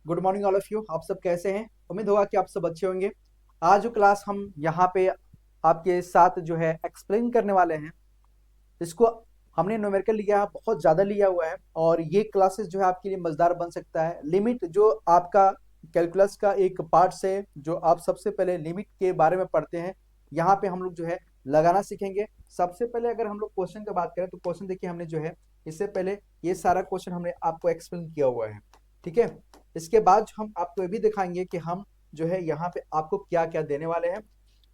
Good morning all of you. आप सब कैसे हैं? उम्मीद होगा कि आप सब अच्छे होंगे। आज जो क्लास हम यहाँ पे आपके साथ जो है एक्सप्लेन करने वाले हैं, इसको हमने न्यूमेरिकल लिया, बहुत ज़्यादा लिया हुआ है और ये क्लासेस जो है आपके लिए मज़ेदार बन सकता है। लिमिट जो आपका कैलकुलस का एक पार्ट है, जो आप सबसे पहले लिमिट के बारे में पढ़ते हैं, यहाँ पे हम लोग जो है लगाना सीखेंगे। सबसे पहले अगर हम लोग क्वेश्चन की बात करें तो क्वेश्चन देखिए, हमने जो है इससे पहले ये सारा क्वेश्चन हमने आपको एक्सप्लेन किया हुआ है, ठीक है। इसके बाद हम आपको ये भी दिखाएंगे कि हम जो है यहाँ पे आपको क्या क्या देने वाले हैं,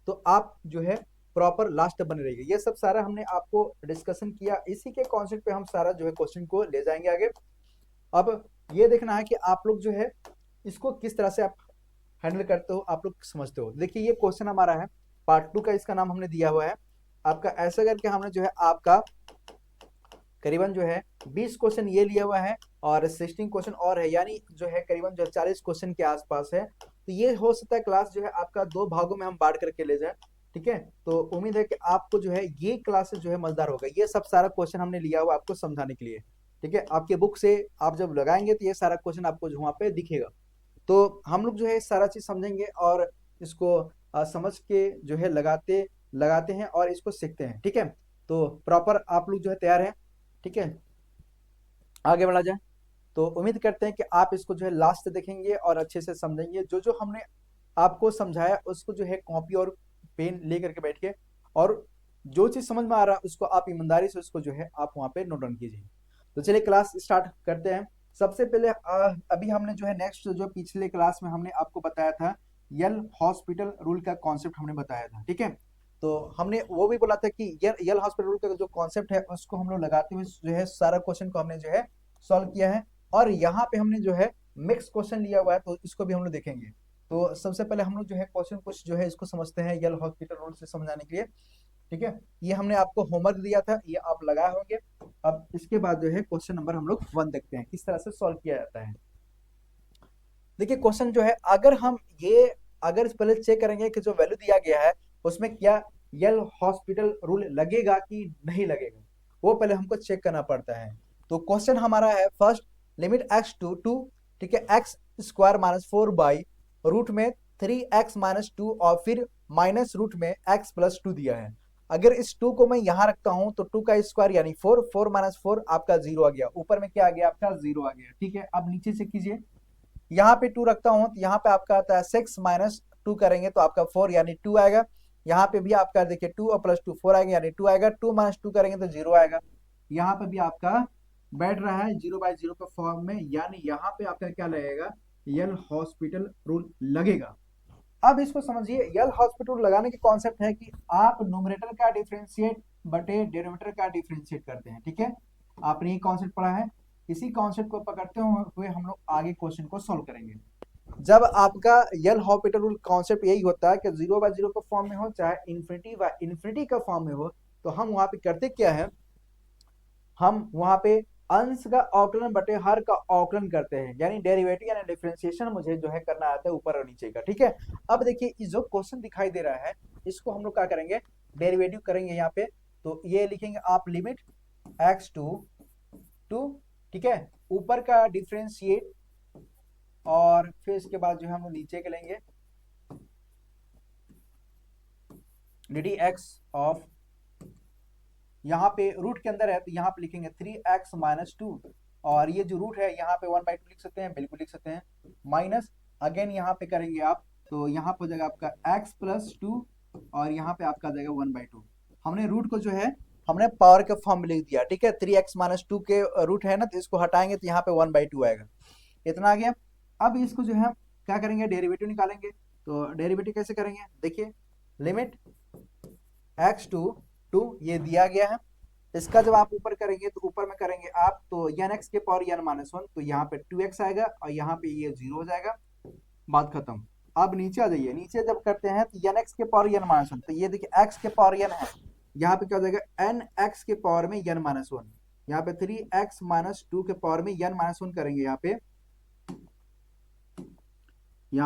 तो आप जो है प्रॉपर लास्ट बने रहिए। ये सब सारा हमने आपको डिस्कशन किया, इसी के कॉन्सेप्ट पे हम सारा जो है क्वेश्चन को ले जाएंगे आगे। अब ये देखना है कि आप लोग जो है इसको किस तरह से आप हैंडल करते हो, आप लोग समझते हो। देखिए ये क्वेश्चन हमारा है पार्ट 2 का, इसका नाम हमने दिया हुआ है आपका। ऐसा करके हमने जो है आपका करीबन जो है 20 क्वेश्चन ये लिया हुआ है और 16 क्वेश्चन और है, यानी जो है करीबन जो 40 क्वेश्चन के आसपास है। तो ये हो सकता है क्लास जो है आपका 2 भागों में हम बांट करके ले जाए, ठीक है। तो उम्मीद है कि आपको जो है ये क्लासेस जो है मजेदार होगा। ये सब सारा क्वेश्चन हमने लिया हुआ आपको समझाने के लिए, ठीक है। आपके बुक से आप जब लगाएंगे तो ये सारा क्वेश्चन आपको जो वहाँ पे दिखेगा। तो हम लोग जो है सारा चीज समझेंगे और इसको समझ के जो है लगाते लगाते हैं और इसको सीखते हैं, ठीक है। तो प्रॉपर आप लोग जो है तैयार हैं, ठीक है, आगे बढ़ा जाए। तो उम्मीद करते हैं कि आप इसको जो है लास्ट से देखेंगे और अच्छे से समझेंगे। जो जो हमने आपको समझाया उसको जो है कॉपी और पेन ले करके बैठिए, और जो चीज समझ में आ रहा है उसको आप ईमानदारी से उसको जो है आप वहाँ पे नोट डाउन कीजिए। तो चलिए क्लास स्टार्ट करते हैं। सबसे पहले अभी हमने जो है नेक्स्ट जो पिछले क्लास में हमने आपको बताया था, यल हॉस्पिटल रूल का कॉन्सेप्ट हमने बताया था, ठीक है। तो हमने वो भी बोला था कि यल हॉस्पिटल रूल का जो कॉन्सेप्ट है उसको हम लोग लगाते हुए जो है सारा क्वेश्चन को हमने जो है सॉल्व किया है। और यहाँ पे हमने जो है मिक्स क्वेश्चन लिया हुआ है, तो इसको भी हम लोग देखेंगे। तो सबसे पहले हम लोग जो है क्वेश्चन कुछ जो है इसको समझते हैं यल हॉस्पिटल रूल से समझाने के लिए, ठीक है। ये हमने आपको होमवर्क दिया था, ये आप लगाए होंगे। अब इसके बाद जो है क्वेश्चन नंबर हम लोग 1 देखते हैं किस तरह से सॉल्व किया जाता है। देखिए क्वेश्चन जो है, अगर पहले चेक करेंगे कि जो वैल्यू दिया गया है उसमें क्या यल हॉस्पिटल रूल लगेगा कि नहीं लगेगा, वो पहले हमको चेक करना पड़ता है। तो क्वेश्चन हमारा है first, limit x to two, ठीक है, एक्स स्क्वायर माइनस 4 रूट में 3x-2 और फिर माइनस रूट में x+2 दिया है। अगर इस 2 को मैं यहां रखता हूं तो 2 का स्क्वायर यानी 4, 4 माइनस 4 आपका 0 आ गया, ऊपर में क्या आ गया आपका 0 आ गया, ठीक है। अब नीचे से कीजिए, यहाँ पे 2 रखता हूं तो यहाँ पे आपका आता है 6-2 करेंगे तो आपका 4 यानी 2 आएगा। यहाँ पे भी आपका देखिए 2 और प्लस 2 4 आएगा यानी 2 आएगा। 2-2 करेंगे तो 0 आएगा। यहाँ पे भी आपका बैठ रहा है 0/0 के फॉर्म में, यानी यहाँ पे आपका क्या लगेगा, यल हॉस्पिटल रूल लगेगा। अब इसको समझिए, यल हॉस्पिटल लगाने के कॉन्सेप्ट है कि आप न्यूमरेटर का डिफरेंशिएट बटे डिनोमिनेटर का डिफरेंशिएट करते हैं, ठीक है। आपने ये कॉन्सेप्ट पढ़ा है, इसी कॉन्सेप्ट को पकड़ते हुए हम लोग आगे क्वेश्चन को सॉल्व करेंगे। जब आपका यल हॉस्पिटल रूल कॉन्सेप्ट यही होता है कि 0/0 का फॉर्म में हो चाहे इन्फिनिटी का फॉर्म में हो, तो हम वहां पे करते क्या है, हम वहां पे अंश का अवकलन बटे हर का अवकलन करते हैं, यानी डेरिवेटिव यानी डिफरेंशिएशन मुझे जो है करना आता है ऊपर और नीचे का, ठीक है। अब देखिए इस जो क्वेश्चन दिखाई दे रहा है इसको हम लोग क्या करेंगे, डेरिवेटिव करेंगे यहाँ पे। तो ये लिखेंगे आप लिमिट एक्स टू टू, ठीक है, ऊपर का डिफरेंशिएट और फिर इसके बाद जो है हम लोग नीचे के लेंगे डी डी एक्स ऑफ, यहाँ पे रूट के अंदर है तो यहाँ पे लिखेंगे 3x-2, और ये जो रूट है यहाँ पे 1/2 लिख सकते हैं, बिल्कुल लिख सकते हैं। माइनस अगेन यहाँ पे करेंगे आप तो यहाँ पे हो जाएगा आपका x+2 और यहाँ पे आपका आ जाएगा 1/2। हमने रूट को जो है हमने पावर के फॉर्म में लिख दिया, ठीक है। 3x-2 के रूट है ना, तो इसको हटाएंगे तो यहाँ पे 1/2 आएगा, इतना आ गया। अब इसको जो है क्या करेंगे, डेरिवेटिव निकालेंगे। तो डेरिवेटिव कैसे करेंगे, देखिए लिमिट एक्स टू ये दिया गया है, इसका जब आप ऊपर करेंगे तो ऊपर में करेंगे आप तो यन एक्स के पावर n-1, तो यहाँ पे 2x आएगा और यहाँ पे ये 0 हो जाएगा, बात खत्म। अब नीचे आ जाइए, नीचे जब करते हैं तो यन एक्स के पावर n-1, तो ये देखिए x के पावर n है, यहाँ पे क्या हो जाएगा n x के पावर में n-1, यहाँ पे 3x-2 के पावर में n-1 करेंगे, यहाँ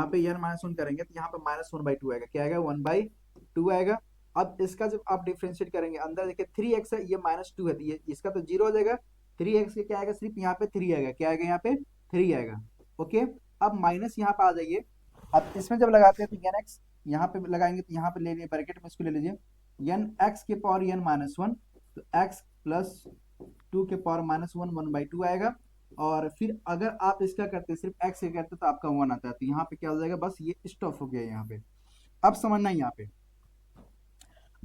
पे n-1 करेंगे तो यहाँ पे -1/2 आएगा, क्या आएगा 1/2 आएगा। अब इसका जब आप डिफरेंशिएट करेंगे, अंदर देखिए 3x है, ये -2 है, तो ये इसका तो 0 हो जाएगा। 3x के क्या आएगा, सिर्फ यहाँ पे 3 आएगा, क्या आएगा यहाँ पे 3 आएगा, ओके। अब माइनस यहाँ पे आ जाइए। अब इसमें जब लगाते हैं तो एन एक्स यहाँ पे लगाएंगे तो यहाँ पे ले लीजिए ब्रैकेट में, इसको ले लीजिए एन एक्स के पावर एन माइनस वन, तो एक्स प्लस टू के power minus one, one by to आएगा। और फिर अगर आप इसका करते सिर्फ एक्स का करते तो आपका वन आता है, तो यहाँ पे क्या हो जाएगा, बस ये स्टॉप हो गया यहाँ पे। अब समझना यहाँ पे,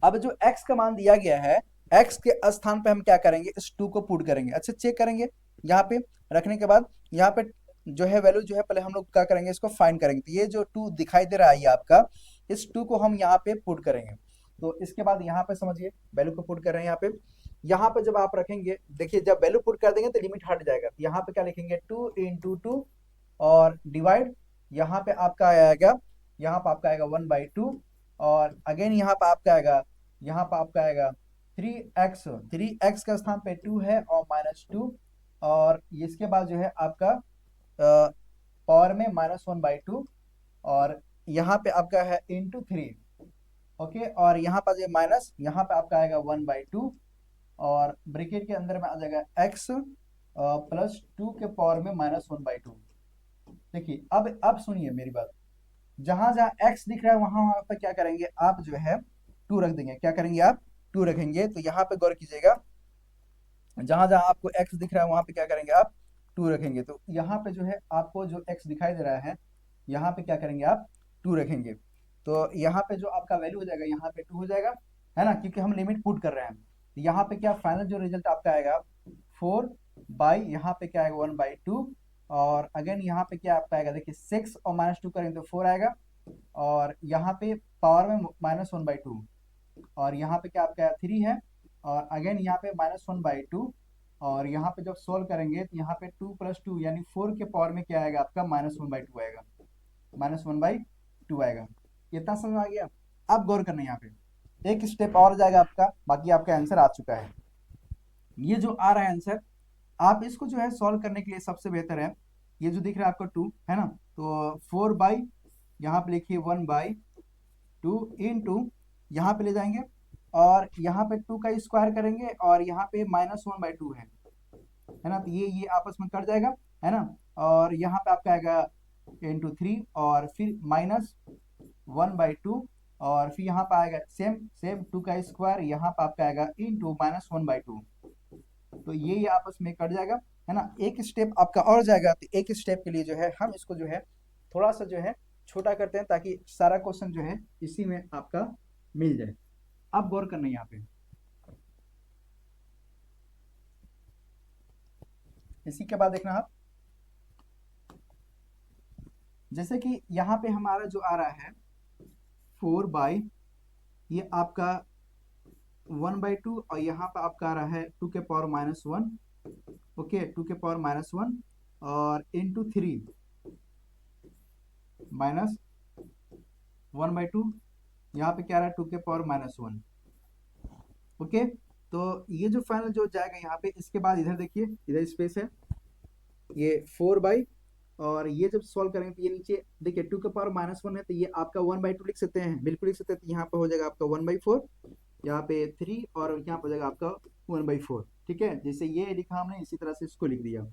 अब जो x का मान दिया गया है, x के स्थान पे हम क्या करेंगे, इस 2 को पुट करेंगे। अच्छा चेक करेंगे, यहाँ पे रखने के बाद यहाँ पे जो है वैल्यू जो है पहले हम लोग क्या करेंगे, इसको फाइंड करेंगे। तो ये जो 2 दिखाई दे रहा है ये आपका, इस 2 को हम यहाँ पे पुट करेंगे। तो इसके बाद यहाँ पे समझिए वैल्यू को पुट कर रहे हैं यहाँ पे। यहाँ पे जब आप रखेंगे, देखिए जब वैल्यू पुट कर देंगे तो लिमिट हट जाएगा। तो यहाँ पे क्या लिखेंगे, 2 इंटू टू और डिवाइड, यहाँ पे आपका आएगा, यहाँ पे आपका आएगा 1/2 और अगेन यहाँ पे आपका आएगा, यहाँ पर आपका आएगा 3x, 3x का स्थान पे 2 है और माइनस टू, और इसके बाद जो है आपका पावर में -1/2 और यहाँ पे आपका है इंटू 3। ओके, और यहाँ पर जो माइनस, यहाँ पे आपका आएगा 1/2 और ब्रैकेट के अंदर में आ जाएगा x प्लस 2 के पावर में -1/2। देखिए अब सुनिए मेरी बात, जहां जहां x दिख रहा है वहां वहां पर क्या करेंगे आप, जो है 2 रख देंगे। क्या करेंगे आप, 2 रखेंगे। तो यहाँ पे गौर कीजिएगा, जहां जहां आपको x दिख रहा है वहां पे क्या करेंगे आप, 2 रखेंगे। तो यहाँ पे जो है आपको जो x दिखाई दे रहा है, यहाँ पे क्या करेंगे आप, 2 रखेंगे। तो यहाँ पे जो आपका वैल्यू हो जाएगा, यहाँ पे 2 हो जाएगा, है ना, क्योंकि हम लिमिट पुट कर रहे हैं। तो यहाँ पे क्या फाइनल जो रिजल्ट आपका आएगा 4 बाई, यहाँ पे क्या आएगा 1/2 और अगेन यहाँ पे क्या आपका आएगा, देखिए 6 और -2 करेंगे तो 4 आएगा और यहाँ पे पावर में -1/2 और यहाँ पे क्या आपका 3 है और अगेन यहाँ पे -1/2 और यहाँ पे जब सोल्व करेंगे तो यहाँ पे 2 + 2 यानी 4 के पावर में क्या आएगा आपका, -1/2 आएगा, -1/2 आएगा। इतना समझ आ गया। अब गौर करना, यहाँ पे एक स्टेप और जाएगा आपका, बाकी आपका आंसर आ चुका है। ये जो आ रहा है आंसर, आप इसको जो है सॉल्व करने के लिए सबसे बेहतर है, ये जो दिख रहा है आपको 2 है ना, तो 4 बाई, यहाँ पे लिखिए 1/2 इंटू, यहाँ पे ले जाएंगे और यहाँ पे 2 का स्क्वायर करेंगे और यहाँ पे -1/2 है ना, तो ये आपस में कट जाएगा, है ना, और यहाँ पे आपका आएगा इंटू 3 और फिर -1/2 और फिर यहाँ पे आएगा सेम सेम 2 का स्क्वायर, यहाँ पे आपका आएगा इंटू -1/2। तो ये आपस में कट जाएगा, है ना। एक स्टेप आपका और जाएगा, तो एक स्टेप के लिए जो है हम इसको जो है थोड़ा सा जो है छोटा करते हैं ताकि सारा क्वेश्चन जो है इसी में आपका मिल जाए। अब गौर करना यहाँ पे, इसी के बाद देखना आप, जैसे कि यहाँ पे हमारा जो आ रहा है 4 बाई, ये आपका 1/2 और यहाँ पे आपका आ रहा है 2 के पावर -1, ओके 2 के पावर -1 और इंटू 3 -1/2, यहाँ पे क्या आ रहा है 2 के पावर -1। ओके, तो ये जो फाइनल जो जाएगा यहाँ पे, इसके बाद इधर देखिए, इधर स्पेस है, ये 4 बाई और ये जब सॉल्व करेंगे तो ये नीचे देखिए 2 के पावर -1 है, तो ये आपका 1/2 लिख सकते हैं, बिल्कुल लिख सकते हैं। तो यहाँ पे हो जाएगा आपका 1/4, यहाँ पे 3 और यहाँ पे हो जाएगा आपका 1/4। ठीक है, जैसे ये लिखा हमने इसी तरह से इसको लिख दिया।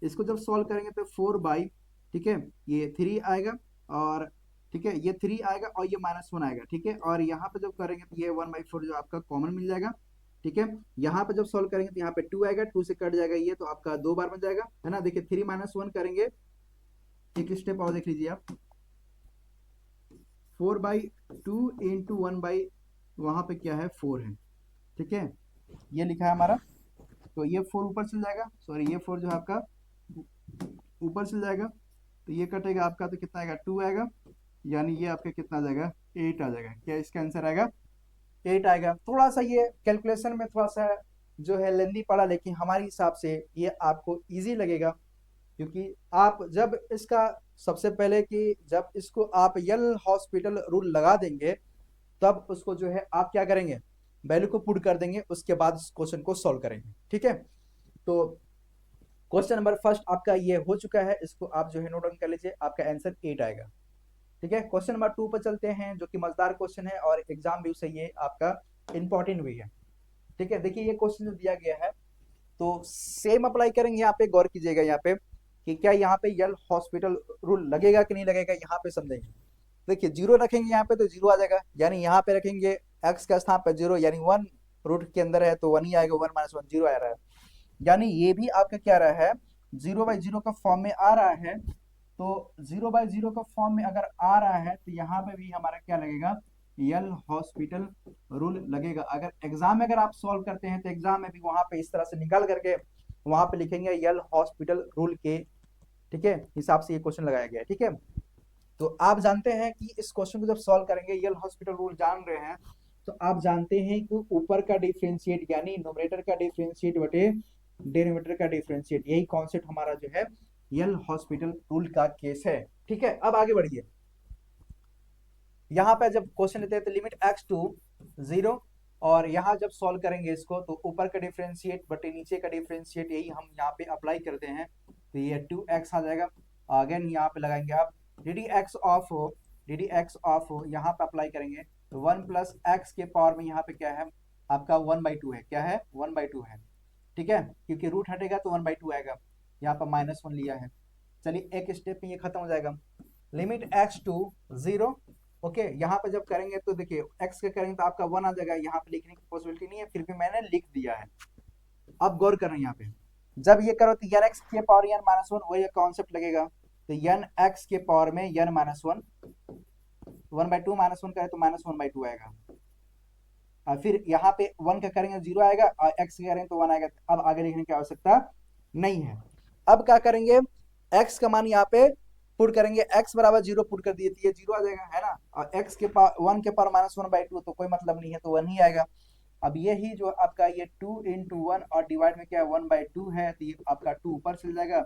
इसको जब सॉल्व करेंगे तो 4 बाई, ठीक है, ये 3 आएगा और ठीक है ये 3 आएगा और ये -1 आएगा, ठीक है, और यहाँ पे जब करेंगे तो ये 1/4 जो आपका कॉमन मिल जाएगा। ठीक है, यहाँ पे जब सॉल्व करेंगे तो यहाँ पे 2 आएगा, 2 से कट जाएगा ये, तो आपका 2 बार बन जाएगा, है ना। देखिए 3 - 1 करेंगे, एक स्टेप और देख लीजिए आप, 4/2 इंटू 1 बाई, वहां पे क्या है 4 है, ठीक है, ये लिखा है हमारा। तो ये 4 ऊपर चल जाएगा, सॉरी ये 4 जो है आपका ऊपर चल जाएगा, तो ये कटेगा आपका, तो कितना आएगा 2 आएगा, यानी ये आपका कितना आ जाएगा 8 आ जाएगा। क्या इसका आंसर आएगा 8 आएगा। थोड़ा सा ये कैलकुलेशन में थोड़ा सा जो है लेंदी पड़ा, लेकिन हमारे हिसाब से ये आपको इजी लगेगा, क्योंकि आप जब इसका सबसे पहले कि जब इसको आप यल हॉस्पिटल रूल लगा देंगे, तब उसको जो है आप क्या करेंगे, वैल्यू को पुट कर देंगे, उसके बाद इस क्वेश्चन को सॉल्व करेंगे। ठीक है, तो क्वेश्चन नंबर फर्स्ट आपका ये हो चुका है, इसको आप जो है नोट डाउन कर लीजिए, आपका आंसर 8 आएगा। ठीक है, क्वेश्चन नंबर 2 पर चलते हैं, जो कि मजेदार क्वेश्चन है और एग्जाम व्यू से ये आपका इंपॉर्टेंट भी है। ठीक है, देखिए ये क्वेश्चन जो दिया गया है, तो सेम अप्लाई करेंगे, यहाँ पे गौर कीजिएगा, यहाँ पे कि क्या यहाँ पे यल हॉस्पिटल रूल लगेगा कि नहीं लगेगा, यहाँ पे समझेंगे। देखिए जीरो रखेंगे यहाँ पे तो जीरो आ जाएगा, यानी यहाँ पे रखेंगे एक्स का स्थान पे जीरो, यानी वन रूट के अंदर है तो वन ही आएगा, वन माइनस वन जीरो आ रहा है। यानी ये भी आपका क्या रहा है, जीरो बाई जीरो का फॉर्म में आ रहा है। तो जीरो बाई जीरो का फॉर्म में अगर आ रहा है तो यहाँ पे भी हमारा क्या लगेगा, यल हॉस्पिटल रूल लगेगा। अगर एग्जाम में अगर आप सॉल्व करते हैं तो एग्जाम में भी वहां पे इस तरह से निकाल करके वहां पे लिखेंगे यल हॉस्पिटल रूल के, ठीक है, हिसाब से ये क्वेश्चन लगाया गया है। ठीक है, तो आप जानते हैं कि इस क्वेश्चन को जब सॉल्व करेंगे, यल हॉस्पिटल रूल जान रहे हैं, तो आप जानते हैं कि ऊपर का डिफरेंशिएट यानी न्यूमरेटर का डिफरेंशिएट बटे डिनोमिनेटर का डिफरेंशिएट, यही कॉन्सेप्ट हमारा जो है यल हॉस्पिटल रूल का केस है। ठीक है, अब आगे बढ़िए। यहाँ पे जब क्वेश्चन लेते हैं तो लिमिट एक्स टू जीरो, और यहाँ जब सॉल्व करेंगे इसको तो ऊपर का डिफरेंशिएट बटे नीचे का डिफरेंशिएट, यही हम यहाँ पे अप्लाई करते हैं तो ये 2x आ जाएगा। अगेन यहाँ पे लगाएंगे आप डी डी एक्स ऑफ यहाँ पे अप्लाई करेंगे तो 1 प्लस एक्स के पावर में यहाँ पे क्या है आपका 1/2 है, क्या है 1/2 है। ठीक है, क्योंकि रूट हटेगा तो 1/2 आएगा, यहाँ पर -1 लिया है। चलिए एक स्टेप में ये खत्म हो जाएगा। Limit x to zero, okay, यहाँ पे जब करेंगे तो देखिए x का करेंगे तो आपका 1 आ जाएगा, यहाँ पे लिखने की पॉसिबिलिटी नहीं है, फिर भी मैंने लिख दिया है। अब गौर करना यहाँ पे, जब ये करो तो n x के पावर n माइनस वन, वही कॉन्सेप्ट लगेगा। तो n x के पावर में n minus one, 1/2 minus one करे तो -1/2 आएगा। और फिर यहाँ पे 1 का करेंगे 0 आएगा, और x का करेंगे तो 1 आएगा। अब आगे लिखने की आवश्यकता नहीं है। अब क्या करेंगे, x का मान यहाँ पे पुट करेंगे, x बराबर 0 पुट कर दिए तो ये 0 आ जाएगा, है ना। और x के पावर 1 के पावर -1/2 तो कोई मतलब नहीं है, तो 1 ही आएगा। अब यही जो आपका ये 2 into 1 और डिवाइड में क्या है 1/2 है, तो ये आपका 2 ऊपर चल जाएगा,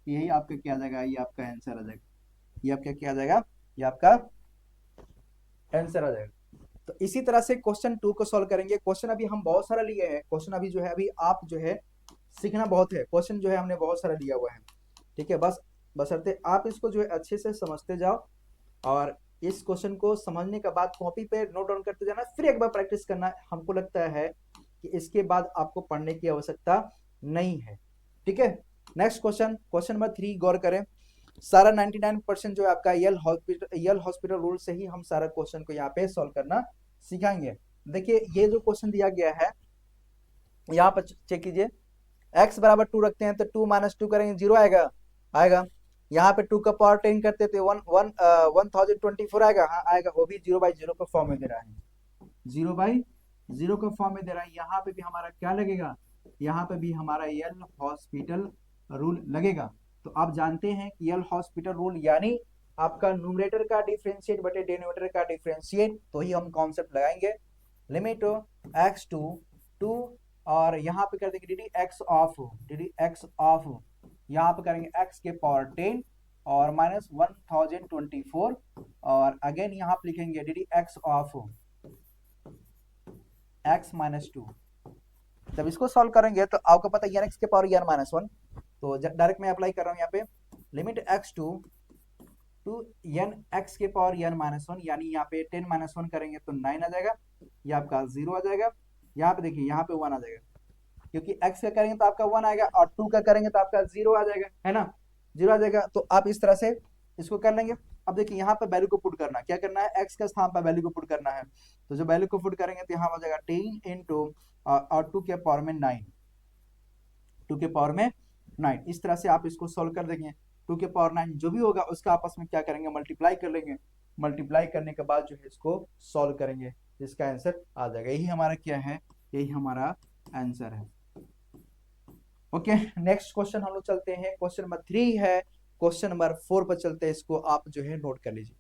यही आपका क्या आ जाएगा, ये आपका आंसर आ जाएगा। ये आपका क्या आ जाएगा, ये आपका आंसर आ जाएगा। तो इसी तरह से क्वेश्चन 2 को सॉल्व करेंगे। क्वेश्चन अभी हम बहुत सारा लिए हैं, क्वेश्चन अभी जो है अभी आप जो है सीखना बहुत है, क्वेश्चन जो है हमने बहुत सारा लिया हुआ है। ठीक है, बशर्ते आप इसको जो है अच्छे से समझते जाओ, और इस क्वेश्चन को समझने के बाद कॉपी पे नोट डाउन करते जाना, फिर एक बार प्रैक्टिस करना। हमको लगता है कि इसके बाद आपको पढ़ने की आवश्यकता नहीं है। ठीक है, नेक्स्ट क्वेश्चन, क्वेश्चन नंबर 3 गौर करें। सारा 99% जो है आपका यल हॉस्पिटल रूल से ही हम सारा क्वेश्चन को यहाँ पे सॉल्व करना सिखाएंगे। देखिए ये जो क्वेश्चन दिया गया है यहाँ पर चेक कीजिए, x बराबर 2 रखते हैं तो 2 माइनस 2 करेंगे 0 आएगा। यहाँ पे 2 का पावर 10 करते थे 1024 आएगा, हाँ आएगा, वो भी 0/0 का फॉर्म में दे रहा है, 0/0 का फॉर्म में दे रहा है। यहाँ पे भी हमारा क्या लगेगा, यहाँ पे भी हमारा यल हॉस्पिटल रूल लगेगा। तो आप जानते हैं कि यल हॉस्पिटल रूल यानी आपका न्यूमरेटर का डिफरेंशिएट बटे डिनोमिनेटर का डिफरेंशिएट, तो ही हम कॉन्सेप्ट लगाएंगे। लिमिट एक्स टू 2, और यहाँ पे कर देंगे डी डी एक्स ऑफ, यहाँ पे करेंगे x के पावर 10 और -1024, और अगेन यहाँ पे लिखेंगे D d x of x minus 2। जब इसको सॉल्व करेंगे तो आपको पता है x के पावर n माइनस 1, तो डायरेक्ट मैं अप्लाई कर रहा हूँ यहाँ पे limit x to n x के पावर n माइनस 1, यानी यहाँ पे 10 माइनस 1 करेंगे तो 9 आ जाएगा, ये आपका 0 आ जाएगा। यहाँ पे देखिए यहाँ पे 1 आ जाएगा, क्योंकि x का करेंगे तो आपका 1 आएगा, और 2 का करेंगे तो आपका 0 आ जाएगा, है ना, 0 आ जाएगा। तो आप इस तरह से इसको कर लेंगे। अब देखिए यहाँ पे वैल्यू को पुट करना, क्या करना है, x का स्थान पर वैल्यू को पुट करना है। तो जो वैल्यू को पुट करेंगे तो यहाँ हो जाएगा 10 इंटू और 2 के पावर में 9, 2 के पावर में 9। इस तरह से आप इसको सोल्व कर देंगे। 2 के पावर 9 जो भी होगा उसका आपस में क्या करेंगे, मल्टीप्लाई कर लेंगे। मल्टीप्लाई करने के बाद जो है इसको सॉल्व करेंगे, इसका आंसर आ जाएगा। यही हमारा क्या है, यही हमारा आंसर है। ओके, नेक्स्ट क्वेश्चन हम लोग चलते हैं, क्वेश्चन नंबर 3 है। क्वेश्चन नंबर 4 पर चलते हैं, इसको आप जो है नोट कर लीजिए।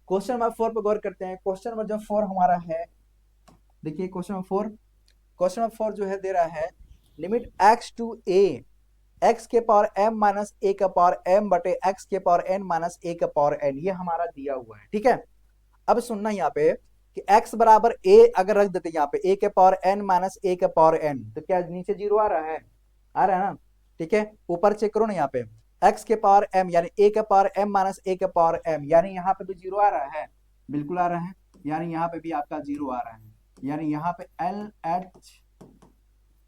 क्वेश्चन नंबर 4 पर गौर करते हैं। क्वेश्चन नंबर जो 4 हमारा है, देखिए क्वेश्चन नंबर 4 जो है दे रहा है limit x to a x के पावर m माइनस a का पावर m बटे x के पावर n माइनस a का पावर n, ये हमारा दिया हुआ है। ठीक है, अब सुनना यहाँ पे कि x बराबर a अगर रख देते यहाँ पे a के पावर n माइनस a का पावर n, तो क्या नीचे 0 आ रहा है ना। ठीक है, ऊपर चेक करो ना, यहाँ पे x के पावर m यानी a का पावर m माइनस a का पावर m, यानी यहाँ पे भी 0 आ रहा है, बिल्कुल आ रहा है, यानी यहाँ पे भी आपका 0 आ रहा है। यानी यहाँ पे LH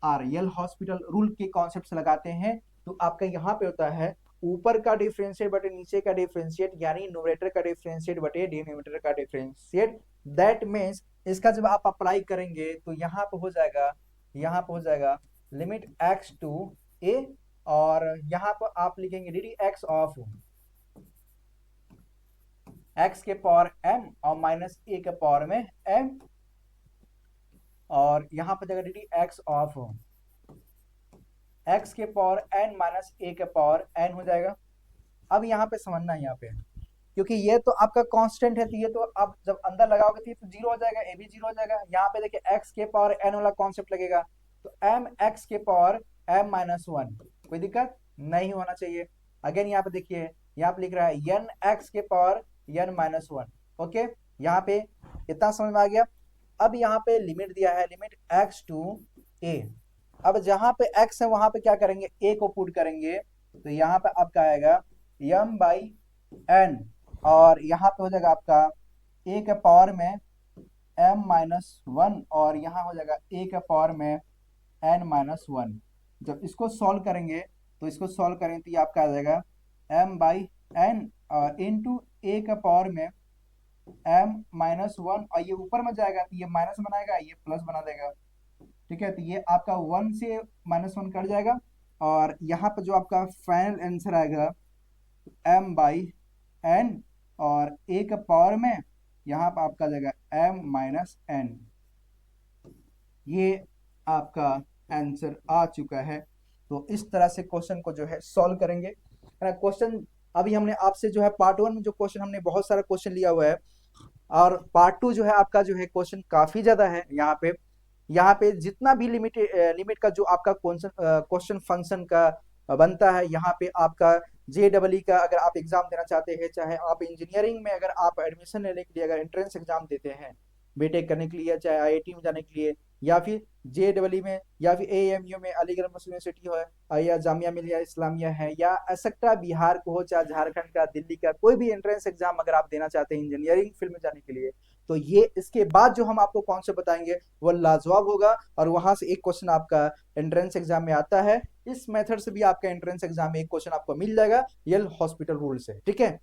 R, L'Hospital rule के कॉन्सेप्ट से लगाते हैं तो आपका यहाँ पे होता है ऊपर का डिफरेंशिएट बटे नीचे का डिफरेंशिएट, यानी न्यूमरेटर का डिफरेंशिएट बटे डिनोमिनेटर का डिफरेंशिएट। दैट मीन्स इसका जब आप अप्लाई करेंगे तो यहाँ पे हो जाएगा, यहाँ पे हो जाएगा लिमिट एक्स टू ए, और यहाँ पर आप लिखेंगे D d x of x के पावर एम और माइनस ए के पावर में एम, और यहाँ पर जाएगा D d x of x के पावर एन माइनस ए के पावर एन हो जाएगा। अब यहाँ पे समझना है, यहाँ पे क्योंकि ये तो आपका कांस्टेंट है तो ये तो आप जब अंदर लगाओगे तो जीरो हो जाएगा, ए भी जीरो हो जाएगा। यहाँ पे देखिए एक्स के पावर एन वाला कॉन्सेप्ट लगेगा तो एम एक्स के पावर एम माइनस वन, कोई दिक्कत नहीं होना चाहिए। अगेन यहाँ पे देखिए, यहाँ पे लिख रहा है एन एक्स के power n minus one. Okay, यहाँ पे इतना समझ में आ गया। अब यहाँ पे लिमिट दिया है, लिमिट एक्स टू ए। अब जहां पे x है वहां पे क्या करेंगे, a को पुट करेंगे तो यहाँ पे आपका आएगा m बाई एन, और यहाँ पे हो जाएगा आपका a के पावर में m माइनस वन, और यहाँ हो जाएगा a के पावर में n माइनस वन। जब इसको सॉल्व करेंगे तो इसको सॉल्व करेंगे तो ये आपका आ जाएगा m बाई एन और इंटू a के पावर में m माइनस वन, और ये ऊपर में जाएगा तो ये माइनस बनाएगा, ये प्लस बना देगा। ठीक है, तो ये आपका वन से माइनस वन कट जाएगा, और यहाँ पर जो आपका फाइनल आंसर आएगा m बाई एन, और a का पावर में यहाँ पर आपका जाएगा m माइनस एन। ये आपका आंसर आ चुका है। तो इस तरह से क्वेश्चन को जो है सॉल्व करेंगे, है ना। क्वेश्चन अभी हमने आपसे जो है पार्ट वन में जो क्वेश्चन हमने बहुत सारा क्वेश्चन लिया हुआ है, और पार्ट टू जो है आपका जो है क्वेश्चन काफी ज्यादा है। यहाँ पे जितना भी लिमिट का जो आपका क्वेश्चन फंक्शन का बनता है, यहाँ पे आपका JEE का अगर आप एग्जाम देना चाहते हैं, चाहे आप इंजीनियरिंग में अगर आप एडमिशन लेने के लिए अगर एंट्रेंस एग्जाम देते हैं बीटेक करने के लिए, चाहे IIT में जाने के लिए, या फिर JEE में, या फिर AMU में अलीगढ़ मुस्लिम यूनिवर्सिटी हो, या जामिया मिलिया इस्लामिया है, या एसेक्टा बिहार को हो, चाहे झारखंड का, दिल्ली का, कोई भी एंट्रेंस एग्जाम अगर आप देना चाहते हैं इंजीनियरिंग फील्ड में जाने के लिए, तो ये इसके बाद जो हम आपको कौन से बताएंगे वो लाजवाब होगा, और वहां से एक क्वेश्चन आपका एंट्रेंस एग्जाम में आता है। इस मेथड से भी आपका एंट्रेंस एग्जाम में एक क्वेश्चन आपको मिल जाएगा यल हॉस्पिटल रूल से। ठीक है,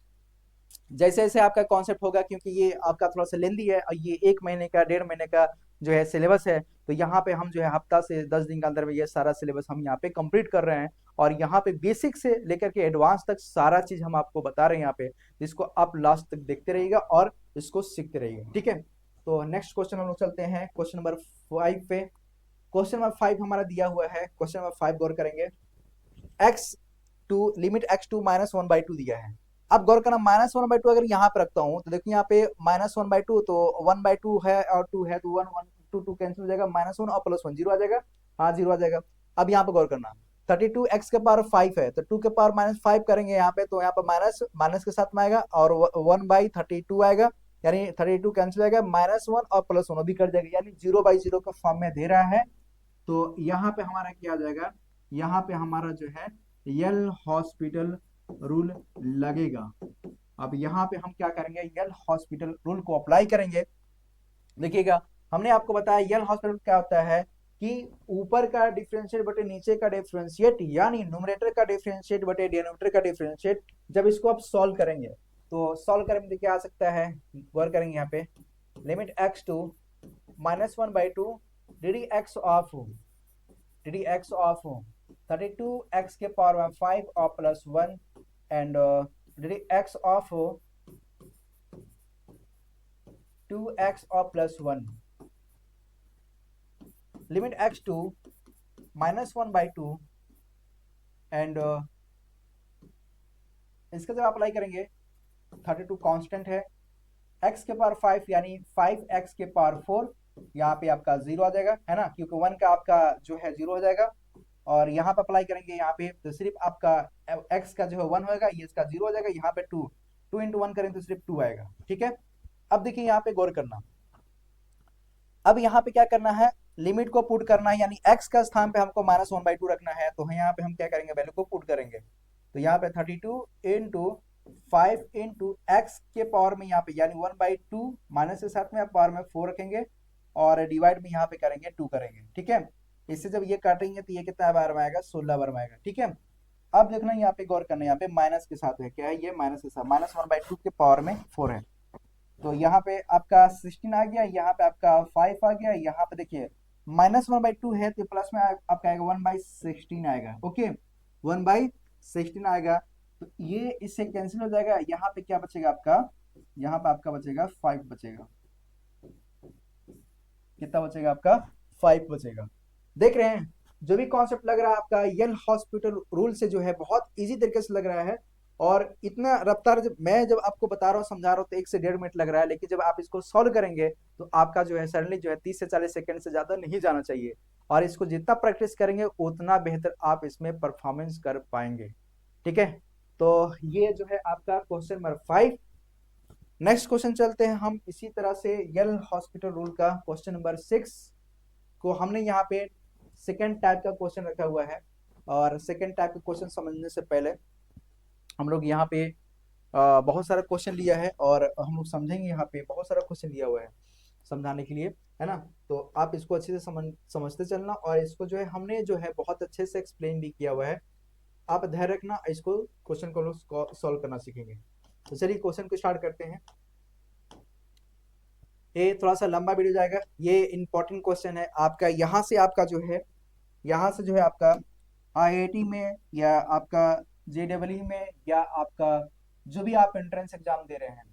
जैसे जैसे आपका कॉन्सेप्ट होगा, क्योंकि ये आपका थोड़ा सा लेंदी है और ये 1 महीने का 1.5 महीने का जो है सिलेबस है, तो यहाँ पे हम जो है हफ्ता से 10 दिन के अंदर में ये सारा सिलेबस हम यहाँ पे कंप्लीट कर रहे हैं, और यहाँ पे बेसिक से लेकर के एडवांस तक सारा चीज हम आपको बता रहे हैं यहाँ पे, जिसको आप लास्ट तक देखते रहिएगा और इसको सीखते रहिएगा। ठीक है, तो नेक्स्ट क्वेश्चन हम लोग चलते हैं क्वेश्चन नंबर 5 पे। क्वेश्चन नंबर 5 हमारा दिया हुआ है, क्वेश्चन नंबर 5 गौर करेंगे। X to limit x to minus one by two दिया है। अब गौर करना, माइनस वन बाई टू अगर यहाँ पे रखता हूँ तो देखिए यहाँ पे माइनस वन बाई टू, तो वन बाई टू है और टू है, तो one one two to cancel हो जाएगा, माइनस वन और प्लस वन जीरो आ जाएगा। हाँ, जीरो आ जाएगा। अब यहाँ पे गौर करना, 32 एक्स के पावर 5 है तो 2 के पावर माइनस 5 करेंगे यहाँ पे, तो यहाँ पे माइनस माइनस के साथ में आएगा, और 1/32 आएगा, यानी 32 कैंसिल आएगा, माइनस वन और प्लस वन भी कर जाएगा, यानी 0/0 का फॉर्म में दे रहा है। तो यहाँ पे हमारा क्या आ जाएगा, यहाँ पे हमारा जो है यल हॉस्पिटल रूल लगेगा। अब यहाँ पे हम क्या करेंगे, यल हॉस्पिटल रूल को अप्लाई करेंगे। देखिएगा, हमने आपको बताया यल हॉस्पिटल क्या होता है कि ऊपर का डिफरेंशिएट बटे नीचे का डिफरेंशिएट, यानी न्यूमरेटर का डिफरेंशिएट बटे डिनोमिनेटर का डिफरेंशिएट, जब इसको आप सॉल्व करेंगे तो सॉल्व करने में क्या आ सकता है, गौर करेंगे यहाँ पे, limit x to minus one by two d d x of 32 x के पावर में 5 और plus 1 and d d x of 2x और plus 1, limit x to minus one by two, and इसका जब अप्लाई करेंगे 32 कांस्टेंट है, x के power 5 यानी 5x के पावर 4, यहाँ पे आपका जीरो आ जाएगा, है ना, क्योंकि 1 का आपका जो है जीरो हो जाएगा, और यहाँ पे अप्लाई करेंगे यहाँ पे तो सिर्फ आपका x का जो है 1 होगा, ये इसका जीरो हो जाएगा, यहाँ पे 2 इंटू 1 करेंगे तो सिर्फ 2 आएगा। ठीक है, अब देखिए यहाँ पे गौर करना, अब यहाँ पे क्या करना है, लिमिट को पुट करना है, यानी x का स्थान पे हमको माइनस वन बाई टू रखना है, तो यहाँ पे हम क्या करेंगे, वैल्यू को पुट करेंगे, तो यहाँ पे 32 इंटू 5 इंटू एक्स के पावर में यहाँ पे यानी 1/2 माइनस के साथ में आप पावर में 4 रखेंगे, और डिवाइड में यहाँ पे करेंगे 2 करेंगे। ठीक है, इससे जब ये काटेंगे तो ये कितना बार में आएगा, 16 बार में आएगा। ठीक है, अब देखना यहाँ पे गौर करना, यहाँ पे माइनस के साथ है, क्या है ये, माइनस के साथ, -1/2 के पावर में 4 है। तो यहाँ पे आपका 16 आ गया, यहाँ पे आपका 5 आ गया, यहाँ पे देखिए -1/2 है तो प्लस में आपका आएगा 1/16 आएगा। ओके, 1/16 आएगा, तो ये इससे कैंसिल हो जाएगा। यहाँ पे क्या बचेगा आपका, यहाँ पे आपका बचेगा 5 बचेगा। कितना बचेगा आपका, 5 बचेगा। देख रहे हैं, जो भी कॉन्सेप्ट लग रहा है आपका यल हॉस्पिटल रूल से जो है बहुत इजी तरीके से लग रहा है, और इतना रफ्तार जब आपको बता रहा हूँ, समझा रहा हूँ, तो 1 से 1.5 मिनट लग रहा है, लेकिन जब आप इसको सॉल्व करेंगे तो आपका जो है सडनली जो है 30 से 40 सेकंड से ज्यादा नहीं जाना चाहिए, और इसको जितना प्रैक्टिस करेंगे उतना बेहतर आप इसमें परफॉर्मेंस कर पाएंगे। ठीक है, तो ये जो है आपका क्वेश्चन नंबर 5। नेक्स्ट क्वेश्चन चलते हैं हम इसी तरह से यल हॉस्पिटल रूल का क्वेश्चन नंबर 6 को हमने यहाँ पे सेकेंड टाइप का क्वेश्चन रखा हुआ है। और सेकेंड टाइप का क्वेश्चन समझने से पहले हम लोग यहाँ पे बहुत सारा क्वेश्चन लिया है, और हम लोग समझेंगे, यहाँ पे बहुत सारा क्वेश्चन लिया हुआ है समझाने के लिए, है ना। तो आप इसको अच्छे से समझते चलना, और इसको जो है हमने जो है बहुत अच्छे से एक्सप्लेन भी किया हुआ है। आप ध्यान रखना, इसको क्वेश्चन को सॉल्व करना सीखेंगे। तो चलिए क्वेश्चन को स्टार्ट करते हैं। ये थोड़ा सा लंबा वीडियो जाएगा, ये इंपॉर्टेंट क्वेश्चन है आपका। यहाँ से आपका जो है, यहाँ से जो है आपका IIT में या आपका JEE में या आपका जो भी आप एंट्रेंस एग्जाम दे रहे हैं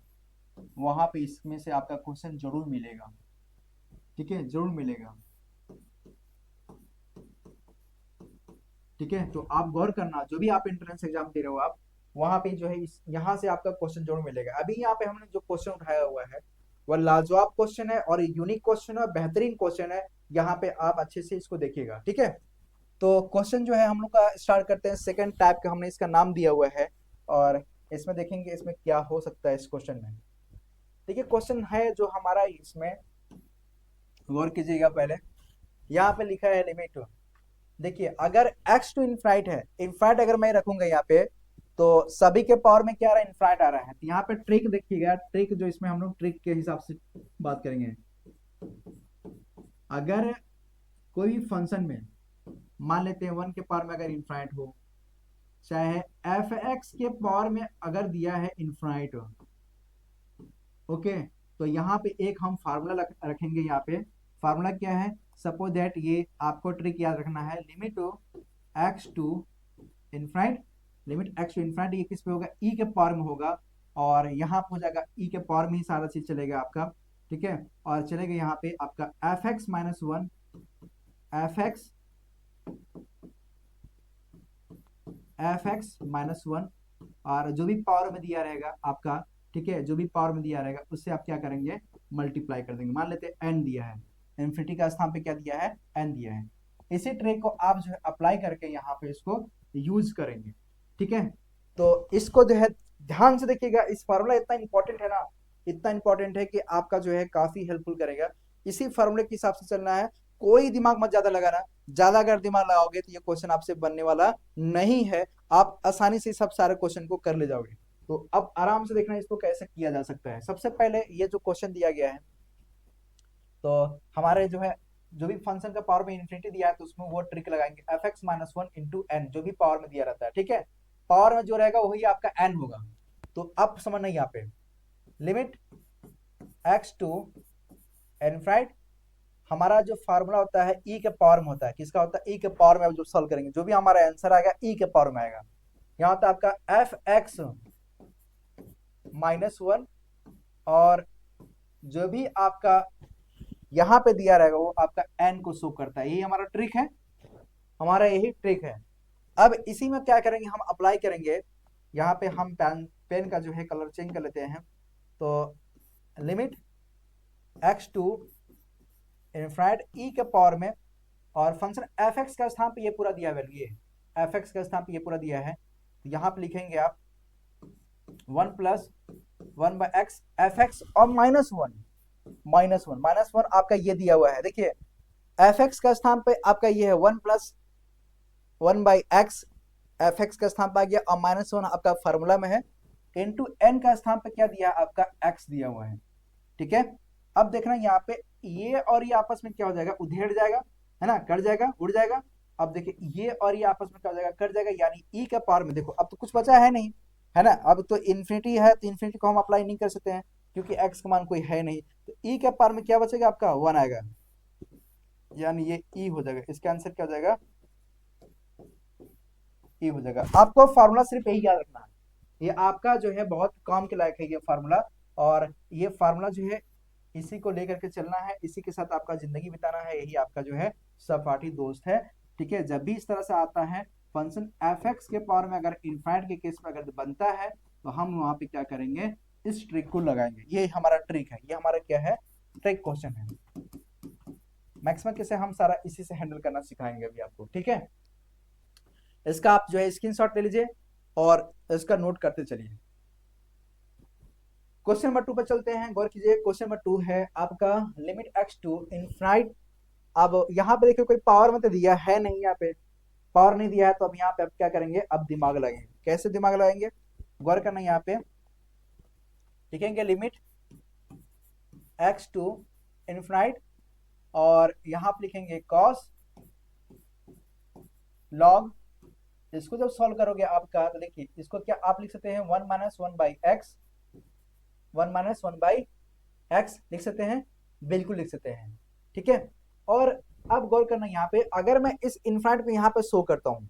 वहां पे इसमें से आपका क्वेश्चन जरूर मिलेगा। ठीक है, जरूर मिलेगा। ठीक है, तो आप गौर करना, जो भी आप एंट्रेंस एग्जाम दे रहे हो आप वहां पे जो है यहाँ से आपका क्वेश्चन जरूर मिलेगा। अभी यहाँ पे हमने जो क्वेश्चन उठाया हुआ है वह लाजवाब क्वेश्चन है, और यूनिक क्वेश्चन है, बेहतरीन क्वेश्चन है। यहाँ पे आप अच्छे से इसको देखिएगा। ठीक है, तो क्वेश्चन जो है हम लोग का स्टार्ट करते हैं। सेकंड टाइप का हमने इसका नाम दिया हुआ है, और इसमें देखेंगे इसमें क्या हो सकता है इस क्वेश्चन में। देखिए क्वेश्चन है जो हमारा, इसमें गौर कीजिएगा। पहले यहाँ पे लिखा है लिमिट। देखिए अगर x टू इनफाइट है, इनफाइट अगर मैं रखूंगा यहाँ पे तो सभी के पावर में क्या आ रहा है, इनफाइट आ रहा है। तो यहाँ पे ट्रिक देखिएगा, ट्रिक जो इसमें हम लोग ट्रिक के हिसाब से बात करेंगे। अगर कोई भी फंक्शन में मान लेते हैं 1 के पावर में अगर इनफाइट हो, चाहे f(x) के पावर में अगर दिया है इनफाइट, ओके, तो यहाँ पे एक हम फार्मूला रखेंगे। यहाँ पे फार्मूला क्या है, सपोज दैट, ये आपको ट्रिक याद रखना है, limit x to infinite, limit x to infinite, ये किस पे होगा, e के पावर में होगा, और यहाँ पे हो जाएगा e के पावर में ही सारा चीज चलेगा आपका। ठीक है, और चलेगा यहाँ पे आपका f(x - 1), f(x - 1), और जो भी पावर में दिया रहेगा आपका, ठीक है, जो भी पावर में दिया रहेगा उससे आप क्या करेंगे, मल्टीप्लाई कर देंगे। मान लेते हैं n दिया है, इन्फिनिटी का स्थान पे क्या दिया है, n दिया है। इसी ट्रिक को आप जो है अप्लाई करके यहाँ पे इसको यूज करेंगे। ठीक है, तो इसको जो है ध्यान से देखिएगा। इस फार्मूला इतना इंपॉर्टेंट है ना, इतना इंपॉर्टेंट है कि आपका जो है काफी हेल्पफुल करेगा। इसी फार्मूले के हिसाब से चलना है, कोई दिमाग मत ज्यादा लगाना। ज्यादा अगर दिमाग लगाओगे तो ये क्वेश्चन आपसे बनने वाला नहीं है, आप आसानी से सब सारे क्वेश्चन को कर ले जाओगे। तो अब आराम से देखना इसको कैसे किया जा सकता है। सबसे पहले ये जो क्वेश्चन दिया गया है, तो हमारे जो है जो भी फंक्शन का पावर में इन्फिनिटी दिया है तो उसमें वो ट्रिक लगाएंगे, f(x - 1) इंटू एन, जो भी पावर में दिया रहता है। ठीक है, पावर में जो रहेगा वही आपका n होगा। तो अब समझना यहाँ पे लिमिट x टू इनफाइट, हमारा जो फार्मूला होता है e के पावर में होता है। किसका होता है, e के पावर में। अब जो सॉल्व करेंगे जो भी हमारा आंसर आएगा e के पावर में आएगा। यहाँ होता है आपका f(x - 1), और जो भी आपका यहाँ पे दिया रहेगा वो आपका n को शो करता है। यही हमारा ट्रिक है, हमारा यही ट्रिक है। अब इसी में क्या करेंगे, हम अप्लाई करेंगे। यहाँ पे हम पेन का जो है कलर चेंज कर लेते हैं। तो limit x to infinite e के पावर में, और फंक्शन f(x) का स्थान पे ये पूरा दिया है, वैल्यू f(x) का स्थान पे ये पूरा दिया है। तो यहाँ पे लिखेंगे आप 1 + 1/x f(x) और -1 आपका ये दिया हुआ है। देखिए f(x) का स्थान पे आपका ये है 1 + 1/x, f(x) का स्थान पे आ गया, और -1 आपका फार्मूला में है, इनटू n का स्थान पे क्या दिया, आपका x दिया हुआ है। ठीक है, अब देखना यहाँ पे ये और ये आपस में क्या हो जाएगा, उधेड़ जाएगा। है ना, कट जाएगा, उड़ जाएगा। अब देखिए ये और ये आपस में क्या हो जाएगा, कट जाएगा, यानी ई का पावर में देखो अब तो कुछ बचा है नहीं, है ना। अब तो इन्फिनिटी है तो इन्फिनिटी को हम अप्लाई नहीं कर सकते हैं क्योंकि एक्स का मान कोई है नहीं, तो ई के पावर में क्या बचेगा आपका, वन आएगा, यानी ये ई हो जाएगा। इसका आंसर क्या हो जाएगा, ई हो जाएगा। आपको फार्मूला सिर्फ यही याद रखना है, ये आपका जो है बहुत काम के लायक है ये फार्मूला, और ये फार्मूला जो है इसी को लेकर के चलना है, इसी के साथ आपका जिंदगी बिताना है, यही आपका जो है सहपाठी दोस्त है। ठीक है, जब भी इस तरह से आता है फंक्शन एफ एक्स के पावर में अगर इनफाइनाइट के केस में अगर बनता है तो हम वहां पे क्या करेंगे, इस ट्रिक को लगाएंगे। ये हमारा ट्रिक है, ये हमारा क्या है, ट्रिक क्वेश्चन है। मैक्सिमम कैसे हम सारा इसी से हैंडल करना सिखाएंगे अभी आपको। ठीक है, इसका आप जो है स्क्रीनशॉट ले लीजिए और इसका नोट करते चलिए। क्वेश्चन नंबर 2 पर चलते हैं, गौर कीजिए। क्वेश्चन नंबर 2 है आपका लिमिट एक्स टू इनफाइनाइट। अब यहाँ पे देखिए कोई पावर मत दिया है नहीं, यहाँ पे पावर नहीं दिया है, तो अब यहाँ पे अब क्या करेंगे, अब दिमाग लगाएंगे। कैसे दिमाग लगाएंगे, गौर करना, यहाँ पे लिखेंगे लिमिट एक्स टू इनफाइनाइट और यहाँ पे लिखेंगे कॉस लॉग। इसको जब सॉल्व करोगे आपका तो देखिए इसको क्या आप लिख सकते हैं, 1 minus 1 by x, 1 minus 1 by x लिख सकते हैं, बिल्कुल लिख सकते हैं। ठीक है, और अब गौर करना, यहाँ पे अगर मैं इस इनफाइनाइट को यहाँ पे शो करता हूँ,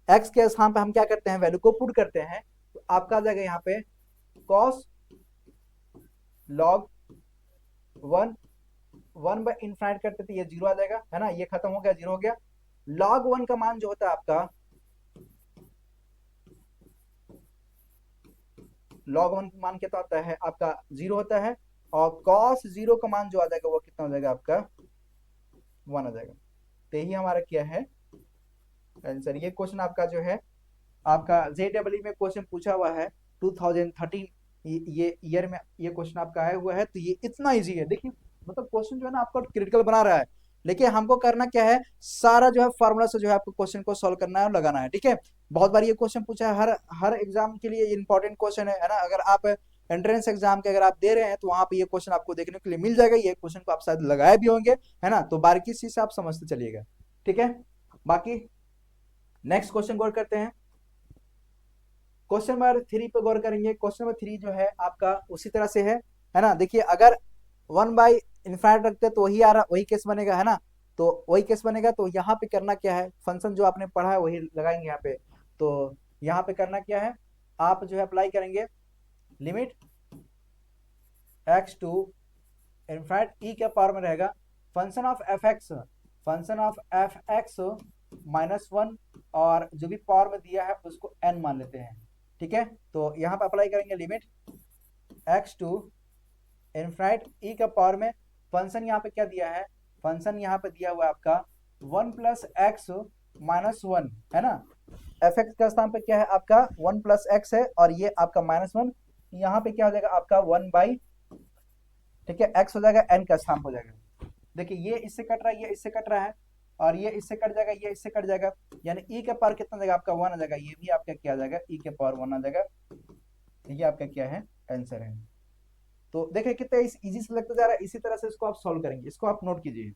एक्स के स्थान पे हम क्या करते हैं, वैल्यू को पुट करते हैं, तो आपका आ जाएगा यहाँ पे कॉस लॉग 1, 1 बाई इनफाइनाइट करते थे, ये जीरो आ जाएगा, है ना, ये खत्म हो गया, जीरो हो गया। लॉग 1 का मान जो होता है आपका, लॉग 1 का मान कितना होता है आपका, जीरो होता है, और कॉस जीरो का मान जो आ जाएगा वो कितना हो जाएगा आपका, 1 आ जाएगा। तो यही हमारा क्या है आंसर। ये क्वेश्चन आपका जो है आपका JEE में क्वेश्चन पूछा हुआ है 2013 ये ईयर में ये क्वेश्चन आपका आया हुआ है, तो ये इतना इजी है। देखिए मतलब क्वेश्चन जो है ना आपका क्रिटिकल बना रहा है, लेकिन हमको करना क्या है, सारा जो है फार्मूला से जो है आपको क्वेश्चन को सॉल्व करना है और लगाना है। ठीक है, बहुत बार ये क्वेश्चन पूछा है, हर हर एग्जाम के लिए इंपॉर्टेंट क्वेश्चन है ना। अगर आप एंट्रेंस एग्जाम के अगर आप दे रहे हैं तो वहां पे ये क्वेश्चन आपको देखने के लिए मिल जाएगा, ये क्वेश्चन को आप शायद लगाए भी होंगे, है ना, तो बारीकी से आप समझते चलिएगा। ठीक है, बाकी नेक्स्ट क्वेश्चन गौर करते हैं। क्वेश्चन नंबर 3 पे गौर करेंगे। क्वेश्चन नंबर 3 जो है आपका उसी तरह से है ना। देखिए अगर 1 बाई इनफाइनाइट रखते तो वही आ रहा, वही केस बनेगा, है ना, तो वही केस बनेगा। तो यहाँ पे करना क्या है, फंक्शन जो आपने पढ़ा है वही लगाएंगे यहाँ पे। तो यहाँ पे करना क्या है, आप जो है अप्लाई करेंगे लिमिट एक्स टू इनफाइनाइट ई के पावर में रहेगा function of F x, function of F x minus 1, और जो भी पावर में दिया है उसको n मान लेते हैं। ठीक है, तो यहाँ पे अप्लाई करेंगे लिमिट एक्स टू इनफाइनाइट ई का पावर में, फंक्शन यहाँ पे क्या दिया है, फंक्शन यहाँ पे दिया हुआ है आपका 1 प्लस एक्स माइनस 1, है ना। एफ एक्स का स्थान पे क्या है आपका 1 प्लस एक्स है, और ये आपका -1, यहाँ पे क्या हो जाएगा आपका 1 बाई, ठीक है, एक्स हो जाएगा, एन का स्थान हो जाएगा। देखिए ये इससे कट रहा है, ये इससे कट रहा है, और ये इससे कट जाएगा, ये इससे कट जाएगा, यानी ई का पावर कितना जाएगा आपका 1 आ जाएगा, ये भी आपका क्या आ जाएगा, ई के पावर 1 आ जाएगा। ये आपका क्या है, आंसर है। तो देखिए कितना इजी से लगता जा रहा है, इसी तरह से इसको आप सॉल्व करेंगे, इसको आप नोट कीजिए।